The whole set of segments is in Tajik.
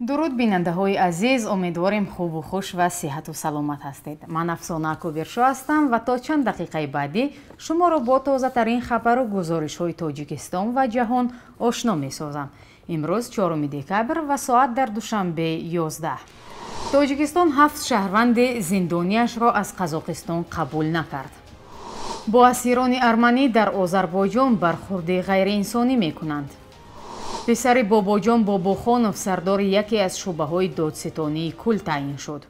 дуруд бинандаҳои азиз, умедворим хубу хуш ва сеҳату саломат ҳастед. Ман Афсона Акубиршо ҳастам ва то чанд дақиқаи баъдӣ шуморо бо тозатарин хабару гузоришҳои Тоҷикистон ва ҷаҳон ошно месозам. имрӯз 4 декабр ва соат дар душанбе 11. Тоҷикистон 7 шаҳрванди зиндониашро аз Қазоқистон қабул накард. бо асирони арманӣ дар Озарбойҷон бархурди ғайриинсонӣ мекунанд. писари Бобоҷон Бобохонов сардори яке аз шӯъбаҳои додситонии кул таъин шуд.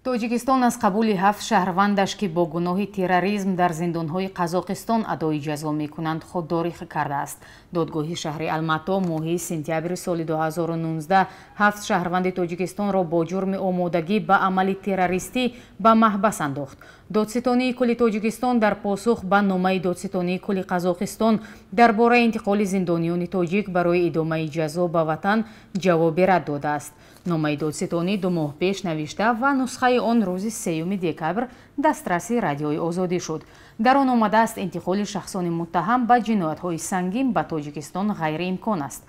тоҷикистон аз қабули 7 шаҳрвандаш ки бо гуноҳи терроризм дар зиндонҳои Қазоқистон адои ҷазо мекунанд худдорӣ кардааст. додгоҳи шаҳри Алмато моҳи сентябри соли 2019 7 шаҳрванди Тоҷикистонро бо ҷурми омодагӣ ба амали террористӣ ба маҳбас андохт. додситонии кули Тоҷикистон дар посух ба номаи додситонии кули Қазоқистон дар бораи интиқоли зиндониёни тоҷик барои идомаи ҷазо ба ватан ҷавоби рад додааст. номаи додситонӣ 2 моҳ пеш навишта ва нусхаи он рӯзи 3 декабр дастраси Радиои Озодӣ шуд. дар он омадааст интиқоли шахсони муттаҳам ба ҷиноятҳои сангин ба Тоҷикистон ғайриимкон аст.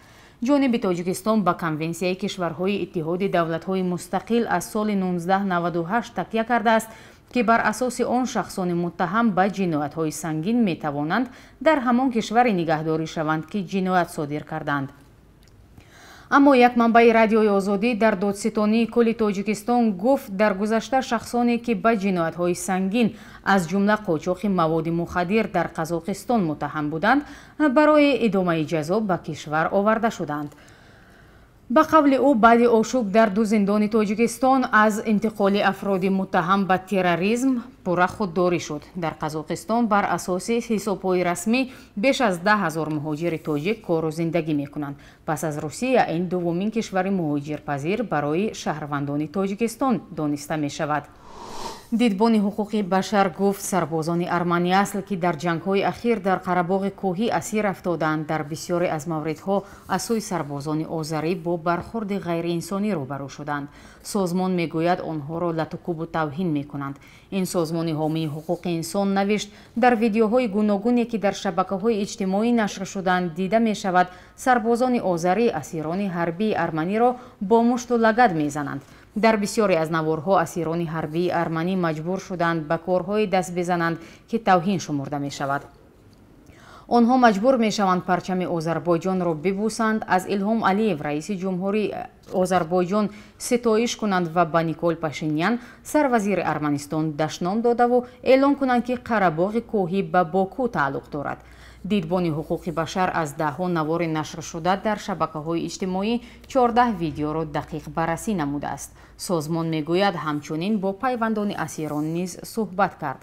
ҷониби Тоҷикистон ба Конвенсияи кишварҳои Иттиҳоди давлатҳои мустақил аз соли 1998 такя кардааст ки бар асоси он шахсони муттаҳам ба ҷиноятҳои сангин метавонанд дар ҳамон кишваре нигаҳдорӣ шаванд ки ҷиноят содир карданд. аммо як манбаи Радиои Озодӣ дар додситонии кули Тоҷикистон гуфт дар гузашта шахсоне ки ба ҷиноятҳои сангин аз ҷумла қочоқи маводи мухаддир дар Қазоқистон муттаҳам буданд барои идомаи ҷазо ба кишвар оварда шуданд. ба қавли ӯ баъди ошӯб дар 2 зиндони Тоҷикистон аз интиқоли афроди муттаҳам ба терроризм пурра худдорӣ шуд. дар Қазоқистон бар асоси ҳисобҳои расмӣ беш аз 10 000 муҳоҷири тоҷик кору зиндагӣ мекунанд. пас аз Русия ин дуввумин кишвари муҳоҷирпазир барои шаҳрвандони Тоҷикистон дониста мешавад. дидбони ҳуқуқи башар гуфт сарбозони арманӣ асл ки дар ҷангҳои ахир дар Қарабоғи кӯҳӣ асир афтоданд дар бисёре аз мавридҳо аз сӯи сарбозони озарӣ бо бархурди ғайриинсонӣ рӯбарӯ шуданд. созмон мегӯяд онҳоро латукубу тавҳин мекунанд. ин созмони ҳомии ҳуқуқи инсон навишт дар видеоҳои гуногуне ки дар шабакаҳои иҷтимоӣ нашр шуданд дида мешавад сарбозони озарӣ асирони ҳарбии арманиро бо мушту лагад мезананд. дар бисёре аз наворҳо асирони ҳарбии арманӣ маҷбур шуданд ба корҳои даст бизананд ки тавҳин шумурда мешавад. онҳо маҷбур мешаванд парчами Озарбойҷонро бибусанд, аз Илҳом Алиев раиси ҷумҳурии Озарбойҷон ситоиш кунанд ва ба Никол Пашинян сарвазири Арманистон дашном додаву эълон кунанд ки Қарабоғи кӯҳӣ ба Боку тааллуқ дорад. дидбони ҳуқуқи башар аз даҳҳо навори нашршуда дар шабакаҳои иҷтимоӣ 14 видеоро дақиқ баррасӣ намудааст. созмон мегӯяд ҳамчунин бо пайвандони асирон низ суҳбат кард.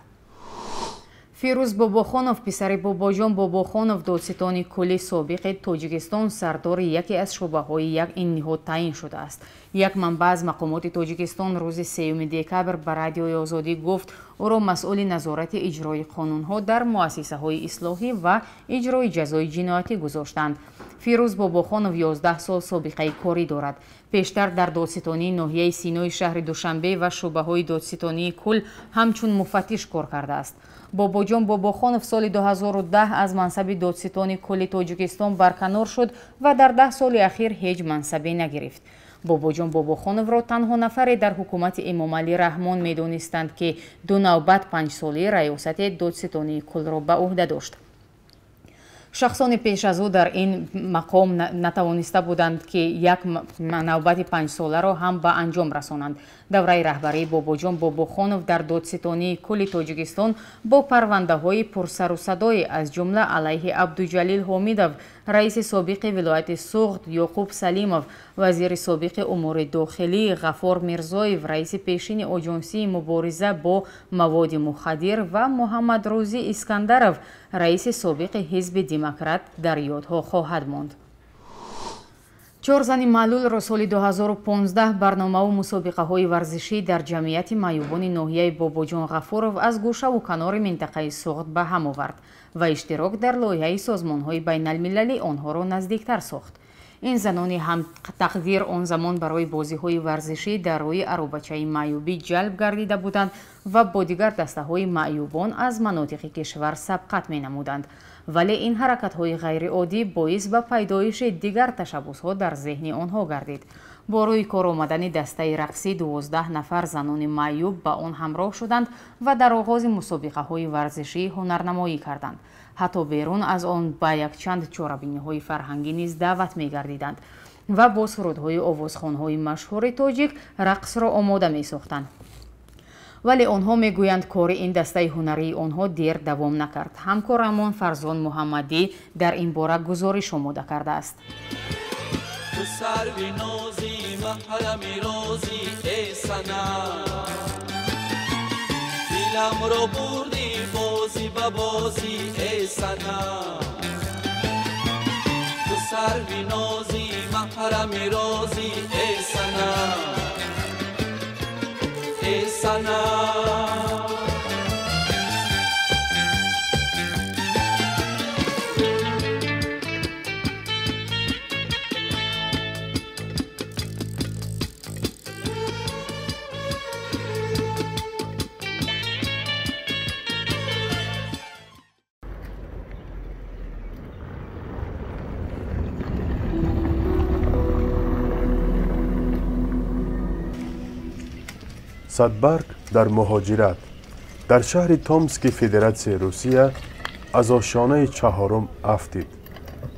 фирӯз Бобохонов писари Бобоҷон Бобохонов додситони кули собиқи Тоҷикистон сардори яке аз шӯъбаҳои ин ниҳод таъин шудааст. як манбаъ аз мақомоти Тоҷикистон рӯзи 3 декабр ба Радиои Озодӣ гуфт ӯро масъули назорати иҷрои қонунҳо дар муассисаҳои ислоҳӣ ва иҷрои ҷазои ҷиноятӣ гузоштанд. фирӯз Бобохонов 11 сол собиқаи корӣ дорад. пештар дар додситонии ноҳияи Синои шаҳри Душанбе ва шӯъбаҳои додситонии кул ҳамчун муфаттиш кор кардааст. Бобоҷон Бобохонов соли 2010 аз мансаби додситони кули Тоҷикистон барканор шуд ва дар 10 соли ахир ҳеҷ мансабе нагирифт. Бобоҷон Бобохоновро танҳо нафаре дар ҳукумати Эмомалӣ Раҳмон медонистанд ки 2 навбат 5 солӣ раёсати додситонии кулро ба уҳда дошт. шахсони пеш аз ӯ дар ин мақом натавониста буданд ки як навбати 5 соларо ҳам ба анҷом расонанд. давраи раҳбарии Бобоҷон Бобохонов дар додситонии кули Тоҷикистон бо парвандаҳои пурсарусадое аз ҷумла алайҳи Абдуҷалил Ҳомидов, раиси собиқи вилояти Суғд Ёқуб Салимов, вазири собиқи умури дохилӣ Ғафор Мирзоев, раиси пешини оҷонсии мубориза бо маводи мухаддир ва Муҳаммадрӯзӣ Искандаров, раиси собиқи ҳизби Демократ дар ёдҳо хоҳад монд. 4 зани маълулро соли 2015 барномаву мусобиқаҳои варзишӣ дар ҷамъияти маъюбони ноҳияи Бобоҷон Ғафуров аз гӯшаву канори минтақаи Суғд ба ҳам овард ва иштирок дар лоиҳаи созмонҳои байналмилалӣ онҳоро наздиктар сохт. ин занони ҳамтақдир он замон барои бозиҳои варзишӣ дар рӯи аробачаи маъюбӣ ҷалб гардида буданд ва бо дигар дастаҳои маъюбон аз манотиқи кишвар сабқат менамуданд. вале ин ҳаракатҳои ғайриоддӣ боис ба пайдоиши дигар ташаббусҳо дар зеҳни онҳо гардид. бо рӯи кор омадани дастаи рақсӣ 12 нафар занони маъюб ба он ҳамроҳ шуданд ва дар оғози мусобиқаҳои варзишӣ ҳунарнамоӣ карданд. ҳатто берун аз он ба якчанд чорабиниҳои фарҳангӣ низ даъват мегардиданд ва бо сурудҳои овозхонҳои машҳури тоҷик рақсро омода месохтанд. вале онҳо мегӯянд кори ин дастаи ҳунарии онҳо дер давом накард. ҳамкорамон Фарзон Муҳаммадӣ дар ин бора гузориш омода кардааст. Садбарг дар муҳоҷират дар шаҳри Томск Федератсияи Русия аз ошонаи чаҳорум афтид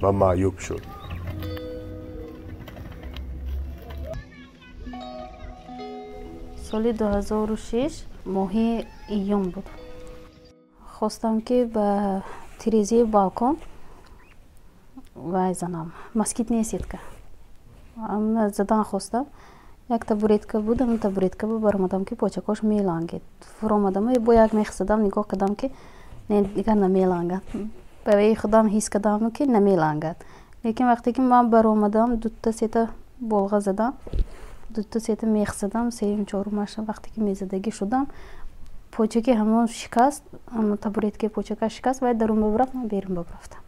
ва маъюб шуд. соли 2006 моҳи июн буд. хостам ки ба тирезии балкон вай занам. Москит не сетка. Задан хостам. як табуретка буд, ам табуретка баромадам ки почакош мелангид. Фуромадам и бо як мехсадам нигоҳ кардам ки не дигар намелангад. Ба худам ҳис кардам ки намелангад. Лекин вақте ки ман баромадам дута сета болға задам. Дута сета мех задам, сеюм чорумаш вақте ки мезадагӣ шудам, почаки ҳамон шикаст, ам табуретки почака шикаст, вай дарун бабрафт, ман берун бабрафтам.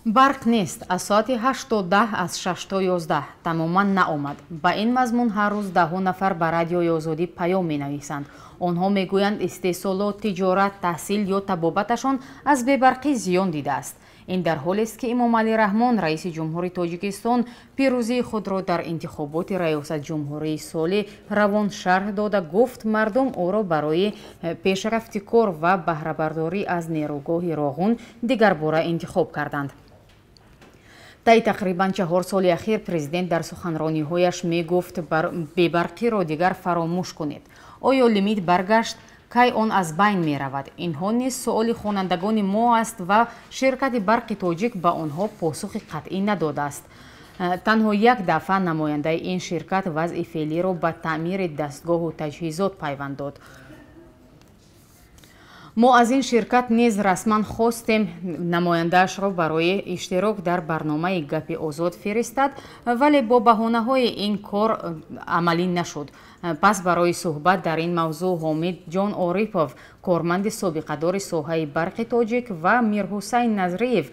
барқ нест. аз соати 8 то 10 аз 6 то 11 тамоман наомад. ба ин мазмун ҳар рӯз даҳу нафар ба радиои озодӣ паём менависанд. онҳо мегӯянд истеҳсолот, тиҷорат, таҳсил ё табобаташон аз бебарқӣ зиён дидааст. ин дар ҳолест ки Эмомалӣ Раҳмон, раиси ҷумҳури Тоҷикистон, пирӯзии худро дар интихоботи раёсатҷумҳурии солӣ равон шарҳ дода гуфт мардум ӯро барои пешрафти кор ва баҳрабардорӣ аз нерӯгоҳи роғун дигарбора интихоб карданд. таи тақрибан 4 соли ахир президент дар суханрониҳояш мегуфт бебарқиро дигар фаромӯш кунед. оё лимит баргашт? кай он аз байн меравад? инҳо низ суоли хонандагони мо аст ва ширкати барқи тоҷик ба онҳо посухи қатъӣ надодааст. танҳо як дафъа намояндаи ин ширкат вазъи феълиро ба таъмири дастгоҳу таҷҳизот пайванд дод. мо аз ин ширкат низ расман хостем намояндаашро барои иштирок дар барномаи гапи озод фиристад, вале бо баҳонаҳои ин кор амалӣ нашуд. пас барои суҳбат дар ин мавзӯъ Ҳомид Ҷон Орипов, корманди собиқадори соҳаи барқи тоҷик, ва Мирҳусайн Назриев,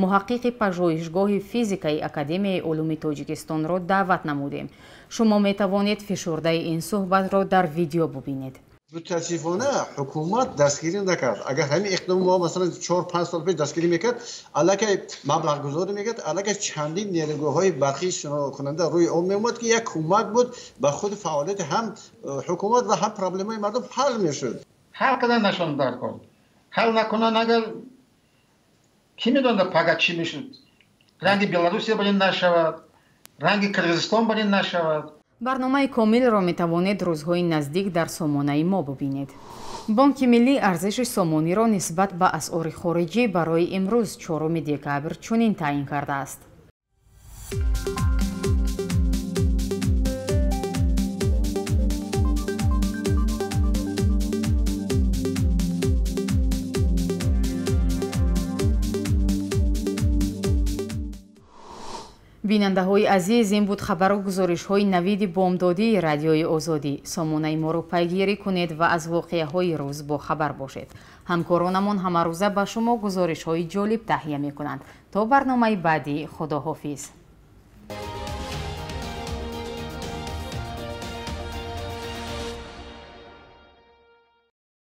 муҳаққиқи пажӯҳишгоҳи физикаи Академияи улуми Тоҷикистонро даъват намудем. шумо метавонед фишурдаи ин суҳбатро дар видео бубинед. متاسفانه حکومت دستگیری نکرد. اگر همین اقدام ما مثلا 4-5 سال پیش دستگیری میکرد، علاوه مبلغ گذاری میکرد، علاوه چندین نیروگاه‌های برقی شنا کننده روی اون میومد که یک کمک بود به خود فعالیت هم حکومت و هم پرابلم‌های مردم حل میشد. حل کردن نشون در کار. حل نکنن اگر کی میدونه پگاه چی میشد؟ رنگ بلاروسیه بلند نشود، رنگ قرغیزستان بلند نشود. барномаи комилро метавонед рӯзҳои наздик дар сомонаи мо бубинед. бонки миллӣ арзиши сомониро нисбат ба асъори хориҷӣ барои имрӯз 4 декабр чунин таъин кардааст. бинандаҳои азиз, ин буд хабару гузоришҳои навиди бомдодии радиои озодӣ. сомонаи моро пайгирӣ кунед ва аз воқеаҳои рӯз бохабар бошед. ҳамкоронамон ҳамарӯза ба шумо гузоришҳои ҷолиб таҳия мекунанд. то барномаи баъдӣ, худоҳофиз.